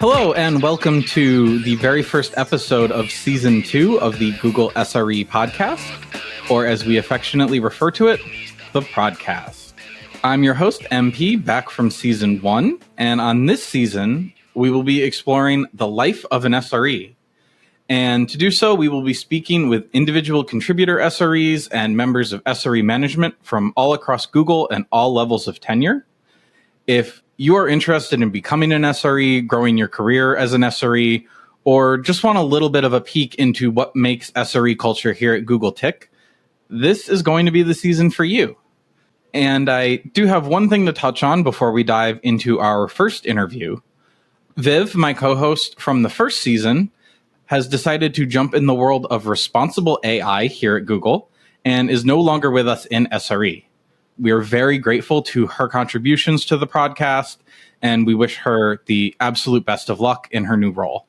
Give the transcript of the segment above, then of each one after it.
Hello, and welcome to the very first episode of Season 2 of the Google SRE podcast, or as we affectionately refer to it, the Prodcast. I'm your host, MP, back from Season 1, and on this season, we will be exploring the life of an SRE. And to do so, we will be speaking with individual contributor SREs and members of SRE management from all across Google and all levels of tenure. If you are interested in becoming an SRE, growing your career as an SRE, or just want a little bit of a peek into what makes SRE culture here at Google tick, this is going to be the season for you. And I do have one thing to touch on before we dive into our first interview. Viv, my co-host from the first season, has decided to jump in the world of responsible AI here at Google and is no longer with us in SRE. We are very grateful to her contributions to the podcast, and we wish her the absolute best of luck in her new role.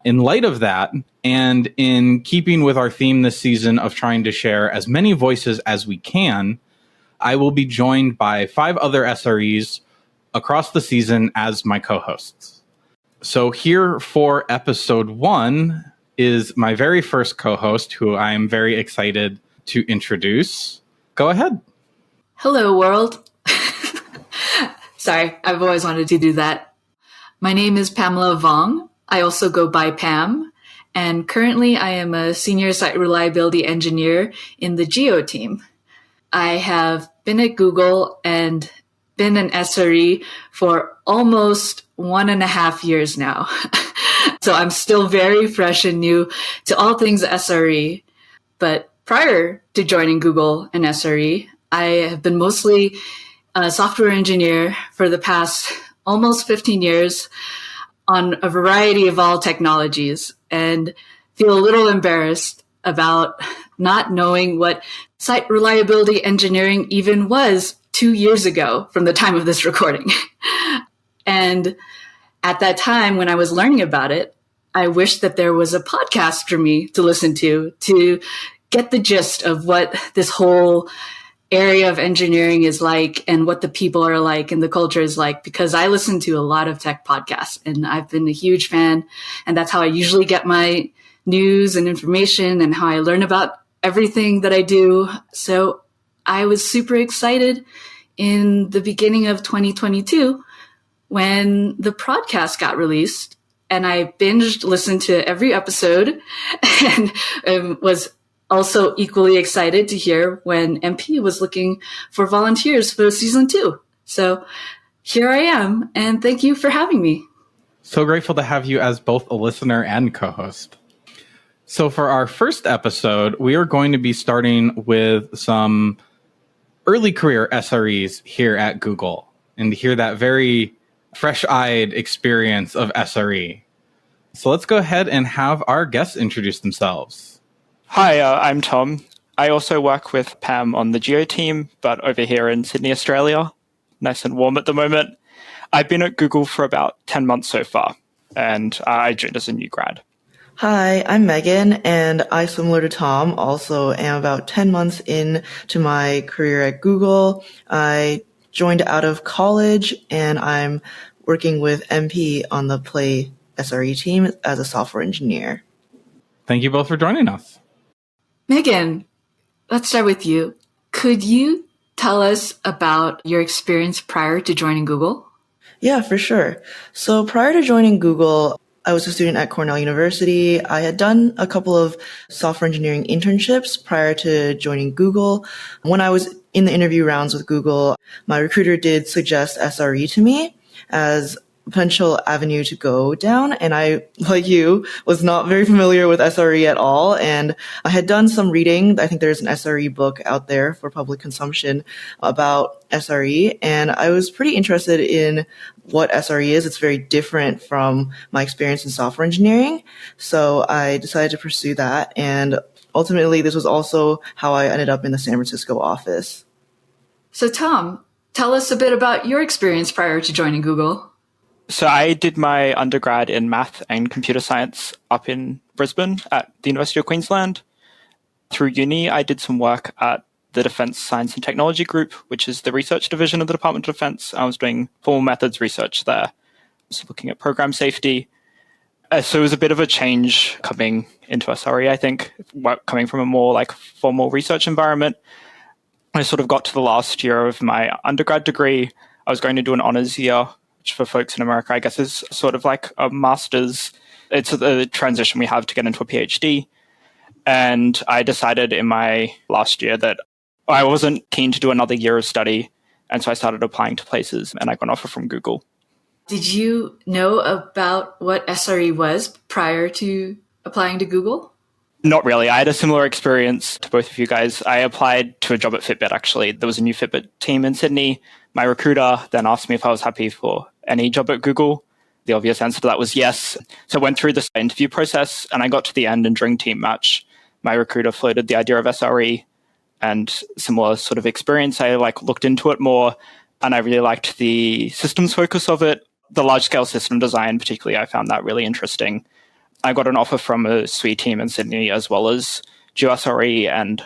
In light of that, and in keeping with our theme this season of trying to share as many voices as we can, I will be joined by 5 other SREs across the season as my co-hosts. So here for episode 1 is my very first co-host, who I am very excited to introduce. Go ahead. Hello, world. Sorry, I've always wanted to do that. My name is Pamela Vong. I also go by Pam, and currently I am a senior site reliability engineer in the Geo team. I have been at Google and been an SRE for almost 1.5 years now. So I'm still very fresh and new to all things SRE. But prior to joining Google and SRE, I have been mostly a software engineer for the past almost 15 years on a variety of all technologies, and feel a little embarrassed about not knowing what site reliability engineering even was 2 years ago from the time of this recording. And at that time, when I was learning about it, I wished that there was a podcast for me to listen to get the gist of what this whole area of engineering is like and what the people are like and the culture is like, because I listen to a lot of tech podcasts and I've been a huge fan, and that's how I usually get my news and information and how I learn about everything that I do. So I was super excited in the beginning of 2022 when the podcast got released, and I listened to every episode and was also equally excited to hear when MP was looking for volunteers for season 2. So here I am, and thank you for having me. So grateful to have you as both a listener and co-host. So for our first episode, we are going to be starting with some early career SREs here at Google, and to hear that very fresh-eyed experience of SRE. So let's go ahead and have our guests introduce themselves. Hi, I'm Tom. I also work with Pam on the Geo team, but over here in Sydney, Australia. Nice and warm at the moment. I've been at Google for about 10 months so far, and I joined as a new grad. Hi, I'm Megan, and I, similar to Tom, also am about 10 months into my career at Google. I joined out of college, and I'm working with MP on the Play SRE team as a software engineer. Thank you both for joining us. Megan, let's start with you. Could you tell us about your experience prior to joining Google? Yeah, for sure. So prior to joining Google, I was a student at Cornell University. I had done a couple of software engineering internships prior to joining Google. When I was in the interview rounds with Google, my recruiter did suggest SRE to me as potential avenue to go down. And I, like you, was not very familiar with SRE at all. And I had done some reading. I think there's an SRE book out there for public consumption about SRE. And I was pretty interested in what SRE is. It's very different from my experience in software engineering. So I decided to pursue that. And ultimately, this was also how I ended up in the San Francisco office. So Tom, tell us a bit about your experience prior to joining Google. So I did my undergrad in math and computer science up in Brisbane at the University of Queensland. Through uni, I did some work at the Defence Science and Technology Group, which is the research division of the Department of Defence. I was doing formal methods research there. So looking at program safety. So it was a bit of a change coming into SRE, I think, coming from a more like formal research environment. I sort of got to the last year of my undergrad degree. I was going to do an honors year, which for folks in America, I guess is sort of like a master's. It's the transition we have to get into a PhD. And I decided in my last year that I wasn't keen to do another year of study. And so I started applying to places and I got an offer from Google. Did you know about what SRE was prior to applying to Google? Not really. I had a similar experience to both of you guys. I applied to a job at Fitbit, actually. There was a new Fitbit team in Sydney. My recruiter then asked me if I was happy for any job at Google. The obvious answer to that was yes. So I went through this interview process and I got to the end, and during team match, my recruiter floated the idea of SRE and similar sort of experience. I looked into it more and I really liked the systems focus of it. The large-scale system design, particularly, I found that really interesting. I got an offer from a SWE team in Sydney as well as GeoSRE, and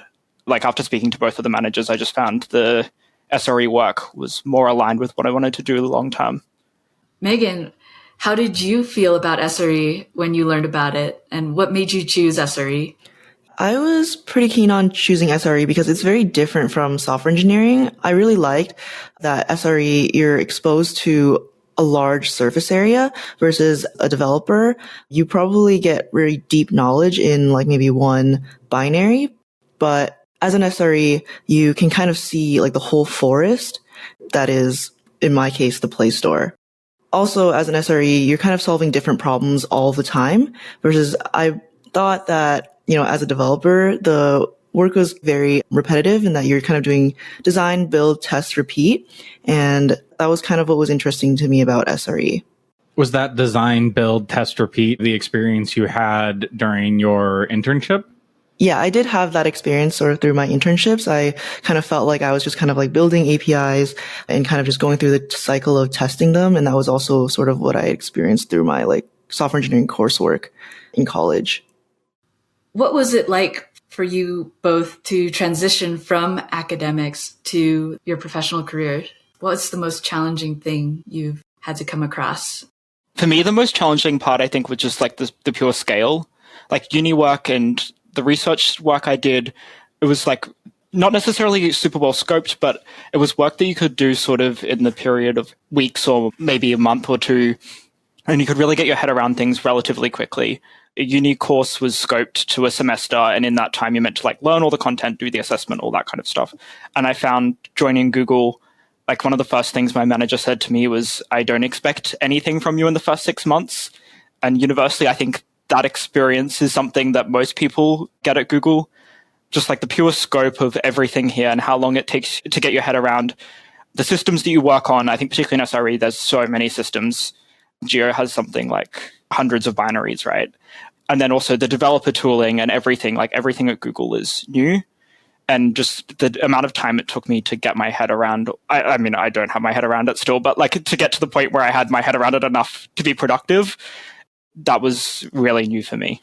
after speaking to both of the managers, I just found the SRE work was more aligned with what I wanted to do long term. Megan, how did you feel about SRE when you learned about it, and what made you choose SRE? I was pretty keen on choosing SRE because it's very different from software engineering. I really liked that SRE, you're exposed to a large surface area versus a developer. You probably get very deep knowledge in maybe one binary, but as an SRE, you can kind of see the whole forest that is, in my case, the Play Store. Also, as an SRE, you're kind of solving different problems all the time versus I thought that, as a developer, the work was very repetitive in that you're kind of doing design, build, test, repeat. And that was kind of what was interesting to me about SRE. Was that design, build, test, repeat the experience you had during your internship? Yeah, I did have that experience sort of through my internships. I kind of felt like I was just kind of building APIs and kind of just going through the cycle of testing them. And that was also sort of what I experienced through my software engineering coursework in college. What was it like for you both to transition from academics to your professional career? What's the most challenging thing you've had to come across? For me, the most challenging part, I think, was just the pure scale. Uni work and the research work I did, it was not necessarily super well scoped, but it was work that you could do sort of in the period of weeks or maybe a month or two, and you could really get your head around things relatively quickly. A uni course was scoped to a semester, and in that time you're meant to learn all the content, do the assessment, all that kind of stuff. And I found joining Google, one of the first things my manager said to me was, I don't expect anything from you in the first 6 months. And universally, I think that experience is something that most people get at Google. Just the pure scope of everything here and how long it takes to get your head around the systems that you work on. I think particularly in SRE, there's so many systems. Geo has something hundreds of binaries, right? And then also the developer tooling and everything, everything at Google is new. And just the amount of time it took me to get my head around, I mean, I don't have my head around it still, but to get to the point where I had my head around it enough to be productive, that was really new for me.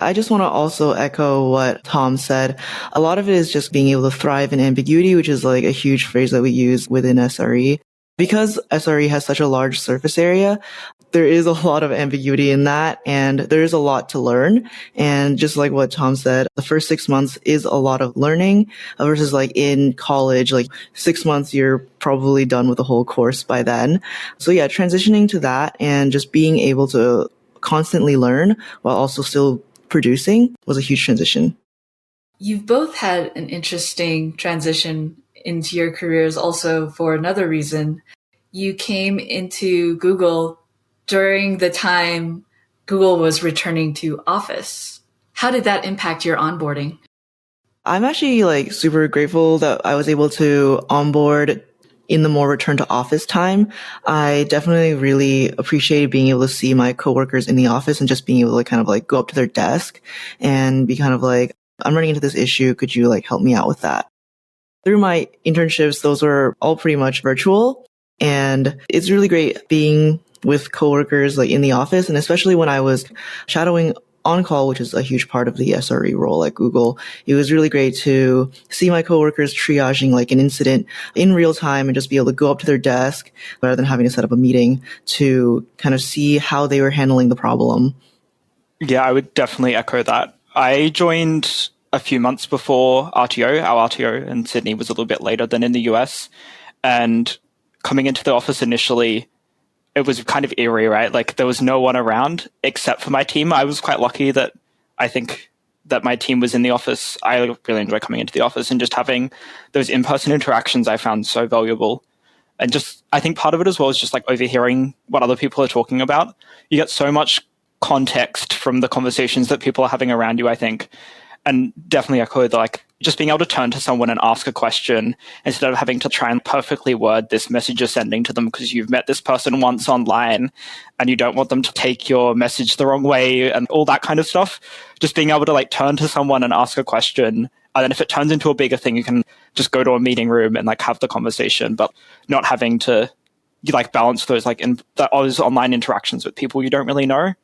I just want to also echo what Tom said. A lot of it is just being able to thrive in ambiguity, which is a huge phrase that we use within SRE. Because SRE has such a large surface area, there is a lot of ambiguity in that, and there is a lot to learn. And just like what Tom said, the first 6 months is a lot of learning versus in college, 6 months, you're probably done with the whole course by then. So yeah, transitioning to that and just being able to constantly learn while also still producing was a huge transition. You've both had an interesting transition into your careers also for another reason. You came into Google during the time Google was returning to Office. How did that impact your onboarding? I'm actually super grateful that I was able to onboard in the more return to office time. I definitely really appreciated being able to see my coworkers in the office and just being able to kind of go up to their desk and be kind of I'm running into this issue. Could you help me out with that? Through my internships, those were all pretty much virtual. And it's really great being with coworkers in the office. And especially when I was shadowing on-call, which is a huge part of the SRE role at Google, it was really great to see my coworkers triaging like an incident in real time and just be able to go up to their desk rather than having to set up a meeting to kind of see how they were handling the problem. Yeah, I would definitely echo that. I joined a few months before RTO. Our RTO in Sydney was a little bit later than in the US. And coming into the office initially, it was kind of eerie, right? Like there was no one around except for my team. I was quite lucky that I think that my team was in the office. I really enjoy coming into the office and just having those in-person interactions I found so valuable. And just, I think part of it as well is just like overhearing what other people are talking about. You get so much context from the conversations that people are having around you, I think. And definitely echo the like just being able to turn to someone and ask a question instead of having to try and perfectly word this message you're sending to them because you've met this person once online and you don't want them to take your message the wrong way and all that kind of stuff. Just being able to like turn to someone and ask a question. And then if it turns into a bigger thing, you can just go to a meeting room and like have the conversation, but not having to like balance those like those online interactions with people you don't really know.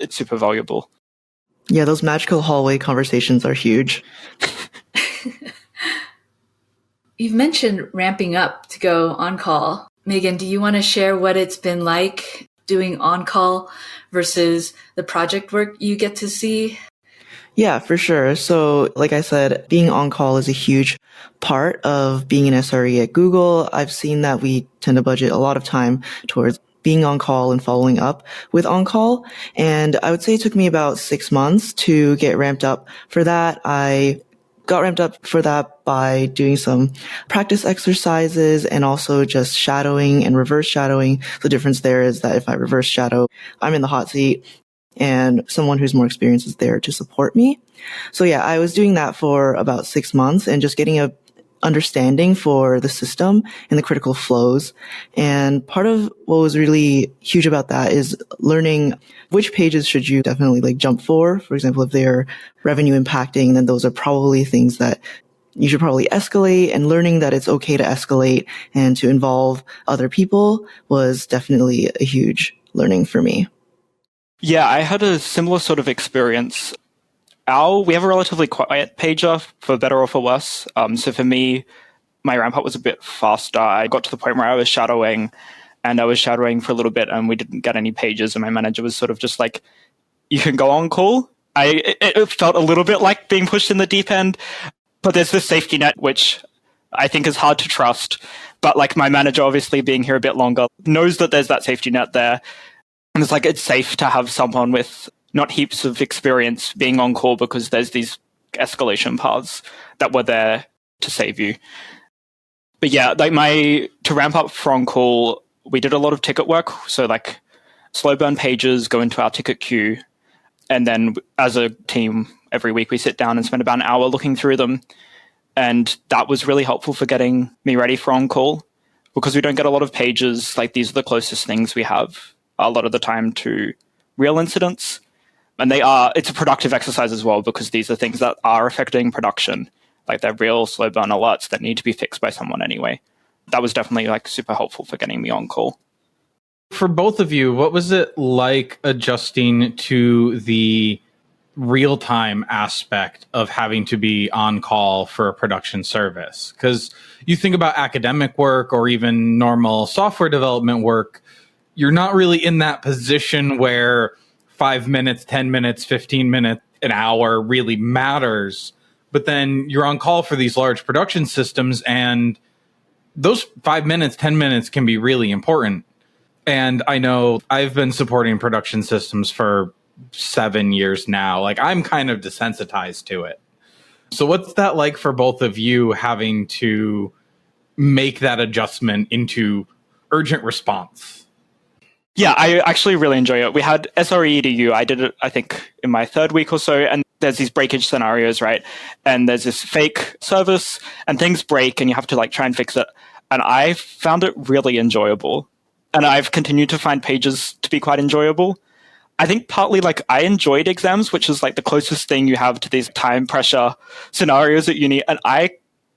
It's super valuable. Yeah, those magical hallway conversations are huge. You've mentioned ramping up to go on call. Megan, do you want to share what it's been like doing on call versus the project work you get to see? Yeah, for sure. So like I said, being on call is a huge part of being an SRE at Google. I've seen that we tend to budget a lot of time towards being on call and following up with on call. And I would say it took me about 6 months to get ramped up for that. I got ramped up for that by doing some practice exercises and also just shadowing and reverse shadowing. The difference there is that if I reverse shadow, I'm in the hot seat and someone who's more experienced is there to support me. So yeah, I was doing that for about 6 months and just getting a understanding for the system and the critical flows. And part of what was really huge about that is learning which pages should you definitely like jump for. For example, if they're revenue impacting, then those are probably things that you should probably escalate, and learning that it's okay to escalate and to involve other people was definitely a huge learning for me. Yeah, I had a similar sort of experience. We have a relatively quiet pager, for better or for worse. So for me, my ramp up was a bit faster. I got to the point where I was shadowing, and I was shadowing for a little bit, and we didn't get any pages, and my manager was sort of just like, you can go on call. It felt a little bit like being pushed in the deep end, but there's this safety net, which I think is hard to trust. But like my manager, obviously being here a bit longer, knows that there's that safety net there. And it's like, it's safe to have someone with not heaps of experience being on call because there's these escalation paths that were there to save you. But yeah, like to ramp up for on call, we did a lot of ticket work. So like slow burn pages go into our ticket queue. And then as a team, every week we sit down and spend about an hour looking through them. And that was really helpful for getting me ready for on call because we don't get a lot of pages. Like these are the closest things we have a lot of the time to real incidents. And it's a productive exercise as well because these are things that are affecting production. Like they're real slow burn alerts that need to be fixed by someone anyway. That was definitely like super helpful for getting me on call. For both of you, what was it like adjusting to the real-time aspect of having to be on call for a production service? Because you think about academic work or even normal software development work, you're not really in that position where 5 minutes, 10 minutes, 15 minutes, an hour really matters. But then you're on call for these large production systems, and those 5 minutes, 10 minutes can be really important. And I know I've been supporting production systems for 7 years now. Like I'm kind of desensitized to it. So what's that like for both of you having to make that adjustment into urgent response? Yeah, I actually really enjoy it. We had SRE EDU. I did it, I think, in my third week or so. And there's these breakage scenarios, right? And there's this fake service and things break and you have to like try and fix it. And I found it really enjoyable. And I've continued to find pages to be quite enjoyable. I think partly like I enjoyed exams, which is like the closest thing you have to these time pressure scenarios at uni. And I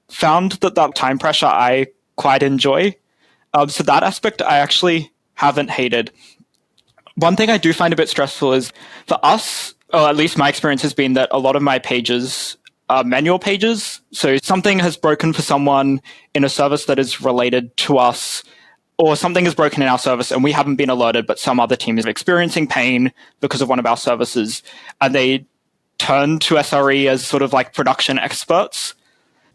found that time pressure I quite enjoy. So that aspect I actually haven't hated. One thing I do find a bit stressful is for us, or at least my experience has been that a lot of my pages are manual pages. So something has broken for someone in a service that is related to us, or something is broken in our service and we haven't been alerted, but some other team is experiencing pain because of one of our services, and they turn to SRE as sort of like production experts.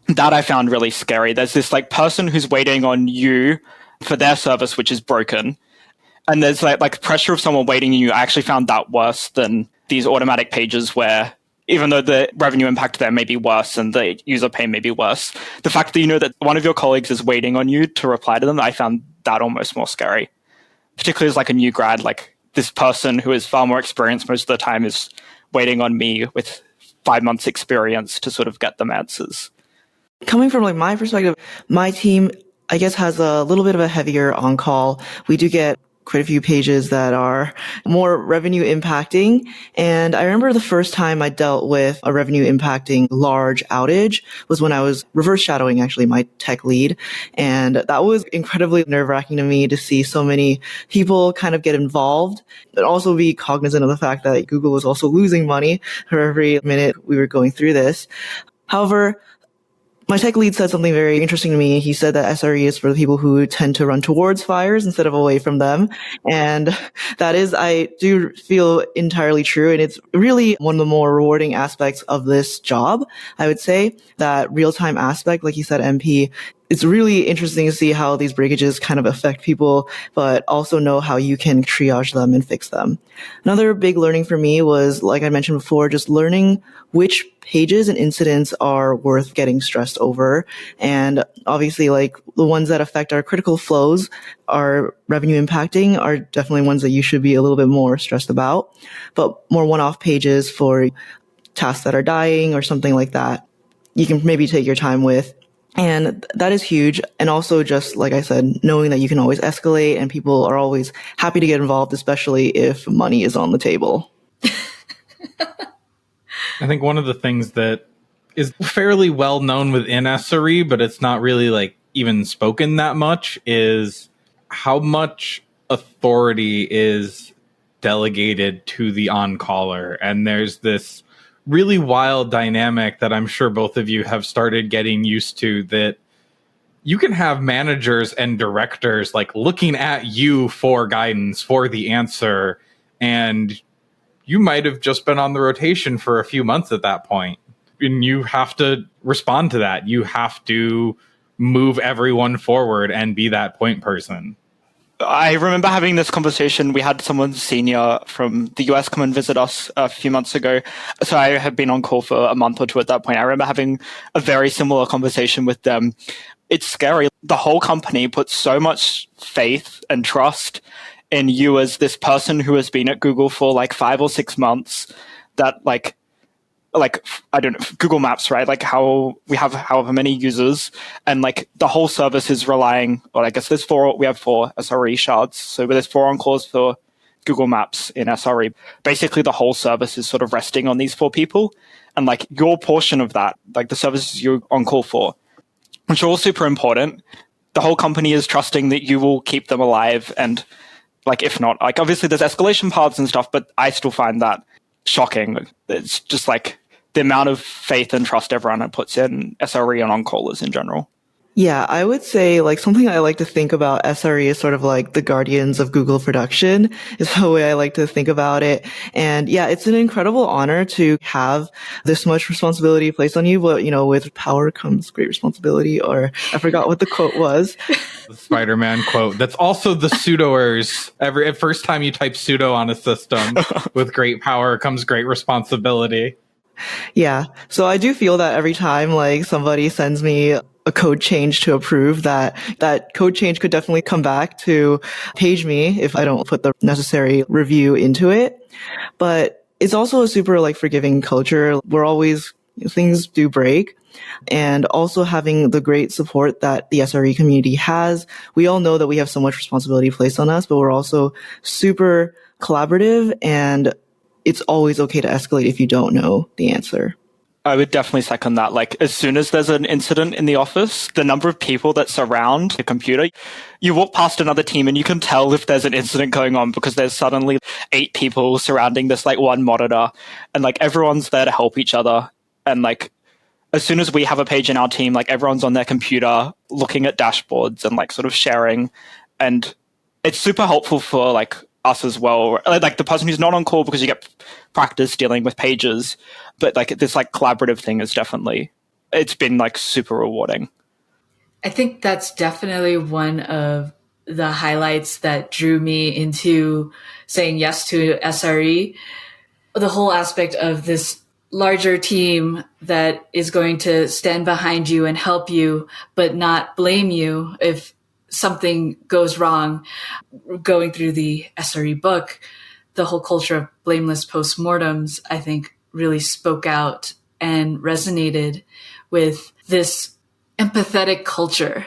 That I found really scary. There's this like person who's waiting on you for their service, which is broken. And there's like pressure of someone waiting on you. I actually found that worse than these automatic pages where, even though the revenue impact there may be worse and the user pain may be worse, the fact that you know that one of your colleagues is waiting on you to reply to them, I found that almost more scary. Particularly as like a new grad, like this person who is far more experienced most of the time is waiting on me with 5 months experience to sort of get them answers. Coming from like my perspective, my team, I guess, has a little bit of a heavier on-call. We do get quite a few pages that are more revenue impacting. And I remember the first time I dealt with a revenue impacting large outage was when I was reverse shadowing actually my tech lead. And that was incredibly nerve-wracking to me to see so many people kind of get involved, but also be cognizant of the fact that Google was also losing money for every minute we were going through this. However, my tech lead said something very interesting to me. He said that SRE is for the people who tend to run towards fires instead of away from them. And that is, I do feel entirely true. And it's really one of the more rewarding aspects of this job. I would say that real-time aspect, like you said, MP, it's really interesting to see how these breakages kind of affect people, but also know how you can triage them and fix them. Another big learning for me was, like I mentioned before, just learning which pages and incidents are worth getting stressed over. And obviously, like the ones that affect our critical flows, our revenue impacting, are definitely ones that you should be a little bit more stressed about. But more one-off pages for tasks that are dying or something like that, you can maybe take your time with. And that is huge. And also, just like I said, knowing that you can always escalate and people are always happy to get involved, especially if money is on the table. I think one of the things that is fairly well known within SRE, but it's not really like even spoken that much, is how much authority is delegated to the on-caller. And there's this really wild dynamic that I'm sure both of you have started getting used to, that you can have managers and directors like looking at you for guidance, for the answer, and you might have just been on the rotation for a few months at that point, and you have to respond to that. You have to move everyone forward and be that point person. I remember having this conversation. We had someone senior from the US come and visit us a few months ago. So I had been on call for a month or two at that point. I remember having a very similar conversation with them. It's scary. The whole company puts so much faith and trust in you as this person who has been at Google for like 5 or 6 months, that like I don't know, Google Maps, right? Like how we have however many users, and like the whole service is relying, or I guess we have 4 SRE shards. So there's 4 on-calls for Google Maps in SRE. Basically the whole service is sort of resting on these 4 people. And like your portion of that, like the services you're on call for, which are all super important, the whole company is trusting that you will keep them alive. And like, if not, like obviously there's escalation paths and stuff, but I still find that shocking. It's just like the amount of faith and trust everyone puts in SRE and on-callers in general. Yeah, I would say like something I like to think about SRE is sort of like the guardians of Google production is the way I like to think about it. And yeah, it's an incredible honor to have this much responsibility placed on you. But, you know, with power comes great responsibility, or I forgot what the quote was. The Spider-Man quote. That's also the sudoers. First time you type sudo on a system, with great power comes great responsibility. Yeah. So I do feel that every time like somebody sends me a code change to approve, that code change could definitely come back to page me if I don't put the necessary review into it. But it's also a super like forgiving culture. Things do break. And also having the great support that the SRE community has. We all know that we have so much responsibility placed on us, but we're also super collaborative, and it's always okay to escalate if you don't know the answer. I would definitely second that. Like, as soon as there's an incident in the office, the number of people that surround the computer, you walk past another team and you can tell if there's an incident going on because there's suddenly 8 people surrounding this like one monitor, and like everyone's there to help each other. And like, as soon as we have a page in our team, like everyone's on their computer looking at dashboards and like sort of sharing. And it's super helpful for like us as well. Like the person who's not on call, because you get practice dealing with pages, but like this like collaborative thing is definitely, it's been like super rewarding. I think that's definitely one of the highlights that drew me into saying yes to SRE. The whole aspect of this larger team that is going to stand behind you and help you, but not blame you if something goes wrong. Going through the SRE book, the whole culture of blameless postmortems, I think, really spoke out and resonated with this empathetic culture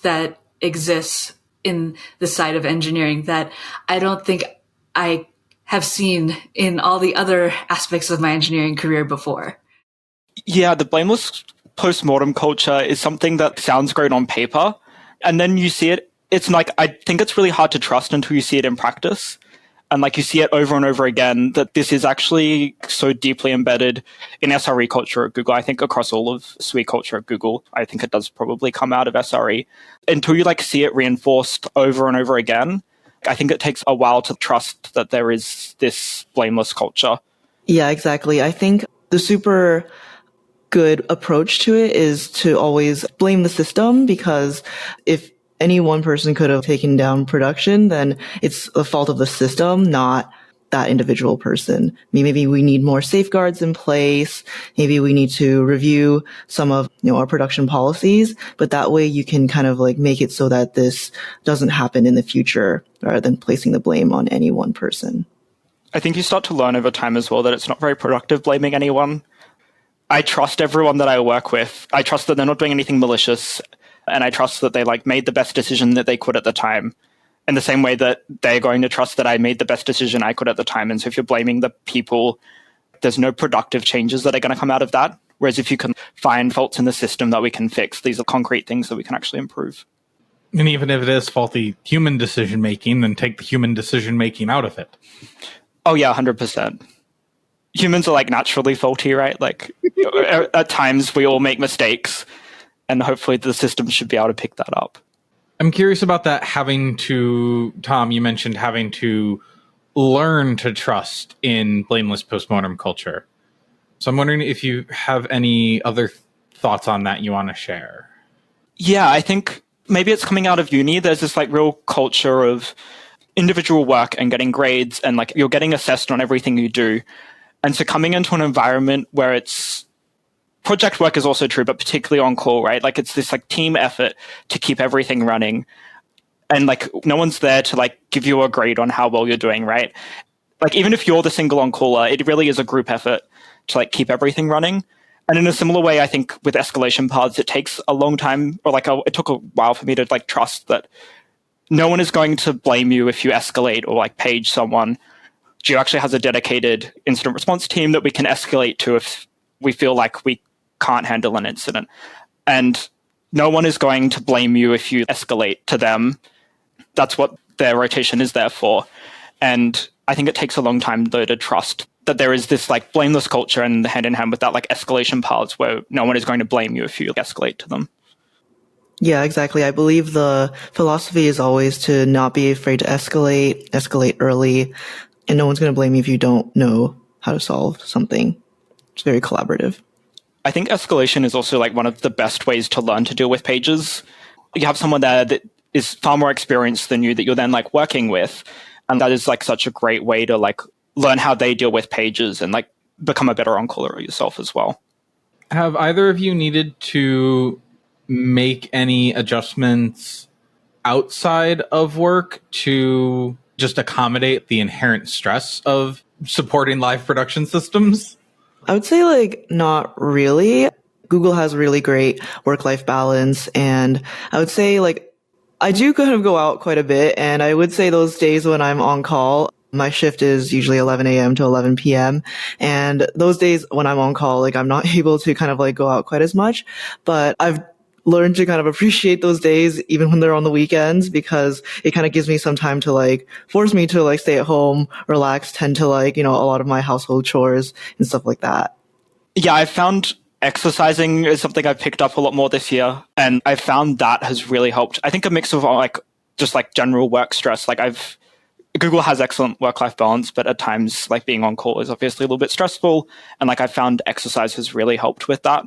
that exists in the side of engineering that I don't think I have seen in all the other aspects of my engineering career before. Yeah, the blameless postmortem culture is something that sounds great on paper, and then you see it. It's like, I think it's really hard to trust until you see it in practice. And like you see it over and over again, that this is actually so deeply embedded in SRE culture at Google. I think across all of SWE culture at Google, I think it does probably come out of SRE. Until you like see it reinforced over and over again, I think it takes a while to trust that there is this blameless culture. Yeah, exactly. I think the super good approach to it is to always blame the system, because if any one person could have taken down production, then it's the fault of the system, not that individual person. Maybe we need more safeguards in place. Maybe we need to review some of, our production policies, but that way you can kind of like make it so that this doesn't happen in the future, rather than placing the blame on any one person. I think you start to learn over time as well that it's not very productive blaming anyone. I trust everyone that I work with. I trust that they're not doing anything malicious, and I trust that they like made the best decision that they could at the time, in the same way that they're going to trust that I made the best decision I could at the time. And so if you're blaming the people, there's no productive changes that are going to come out of that. Whereas if you can find faults in the system that we can fix, these are concrete things that we can actually improve. And even if it is faulty human decision-making, then take the human decision-making out of it. Oh yeah, 100%. Humans are like naturally faulty, right? Like at times we all make mistakes, and hopefully the system should be able to pick that up. I'm curious about that Tom, you mentioned having to learn to trust in blameless postmortem culture. So I'm wondering if you have any other thoughts on that you want to share. Yeah, I think maybe it's coming out of uni. There's this like real culture of individual work and getting grades, and like you're getting assessed on everything you do. And so coming into an environment where it's project work is also true, but particularly on call, right? Like it's this like team effort to keep everything running. And like no one's there to like give you a grade on how well you're doing, right? Like even if you're the single on caller, it really is a group effort to like keep everything running. And in a similar way, I think with escalation paths, it takes a long time, or like it took a while for me to like trust that no one is going to blame you if you escalate or like page someone. Geo actually has a dedicated incident response team that we can escalate to if we feel like we can't handle an incident. And no one is going to blame you if you escalate to them. That's what their rotation is there for. And I think it takes a long time, though, to trust that there is this like blameless culture, and hand in hand with that like escalation paths where no one is going to blame you if you escalate to them. Yeah, exactly. I believe the philosophy is always to not be afraid to escalate early, and no one's going to blame you if you don't know how to solve something. It's very collaborative. I think escalation is also like one of the best ways to learn to deal with pages. You have someone there that is far more experienced than you that you're then like working with. And that is like such a great way to like learn how they deal with pages and like become a better on-caller yourself as well. Have either of you needed to make any adjustments outside of work to just accommodate the inherent stress of supporting live production systems? I would say like not really. Google has really great work-life balance, and I would say like I do kind of go out quite a bit, and I would say those days when I'm on call, My shift is usually 11 a.m. to 11 p.m. And those days when I'm on call, like I'm not able to kind of like go out quite as much, but I've learned to kind of appreciate those days even when they're on the weekends, because it kind of gives me some time to like force me to like stay at home, relax, tend to like, a lot of my household chores and stuff like that. Yeah, I found exercising is something I've picked up a lot more this year, and I found that has really helped. I think a mix of like just like general work stress. Like Google has excellent work-life balance, but at times like being on call is obviously a little bit stressful, and like I found exercise has really helped with that.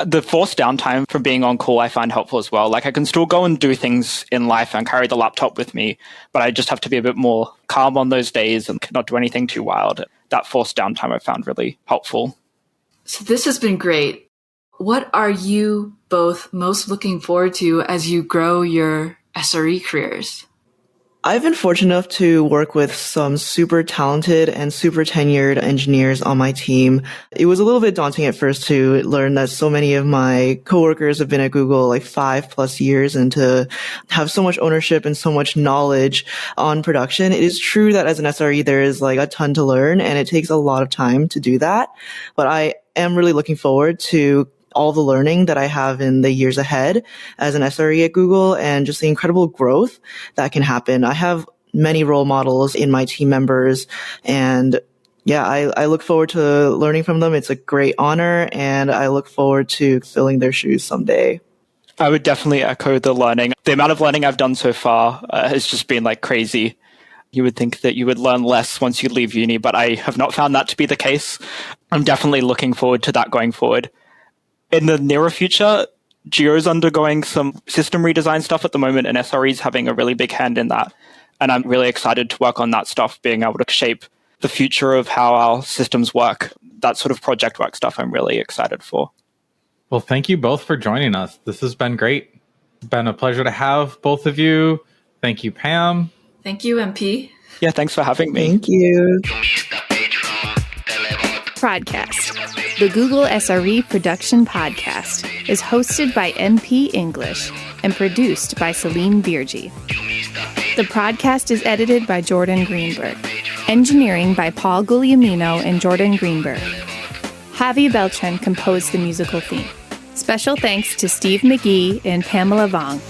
The forced downtime from being on call I find helpful as well. Like I can still go and do things in life and carry the laptop with me, but I just have to be a bit more calm on those days and not do anything too wild. That forced downtime I found really helpful. So this has been great. What are you both most looking forward to as you grow your SRE careers? I've been fortunate enough to work with some super talented and super tenured engineers on my team. It was a little bit daunting at first to learn that so many of my coworkers have been at Google like 5+ years, and to have so much ownership and so much knowledge on production. It is true that as an SRE, there is like a ton to learn, and it takes a lot of time to do that. But I am really looking forward to all the learning that I have in the years ahead as an SRE at Google, and just the incredible growth that can happen. I have many role models in my team members, and yeah, I look forward to learning from them. It's a great honor, and I look forward to filling their shoes someday. I would definitely echo the learning. The amount of learning I've done so far has just been like crazy. You would think that you would learn less once you leave uni, but I have not found that to be the case. I'm definitely looking forward to that going forward. In the nearer future, Geo's undergoing some system redesign stuff at the moment, and SRE's having a really big hand in that. And I'm really excited to work on that stuff, being able to shape the future of how our systems work. That sort of project work stuff I'm really excited for. Well, thank you both for joining us. This has been great. It's been a pleasure to have both of you. Thank you, Pam. Thank you, MP. Yeah, thanks for having me. Thank you. Podcast. The Google SRE Production Podcast is hosted by MP English and produced by Celine Virgi. The podcast is edited by Jordan Greenberg. Engineering by Paul Guglielmino and Jordan Greenberg. Javi Beltran composed the musical theme. Special thanks to Steve McGee and Pamela Vong.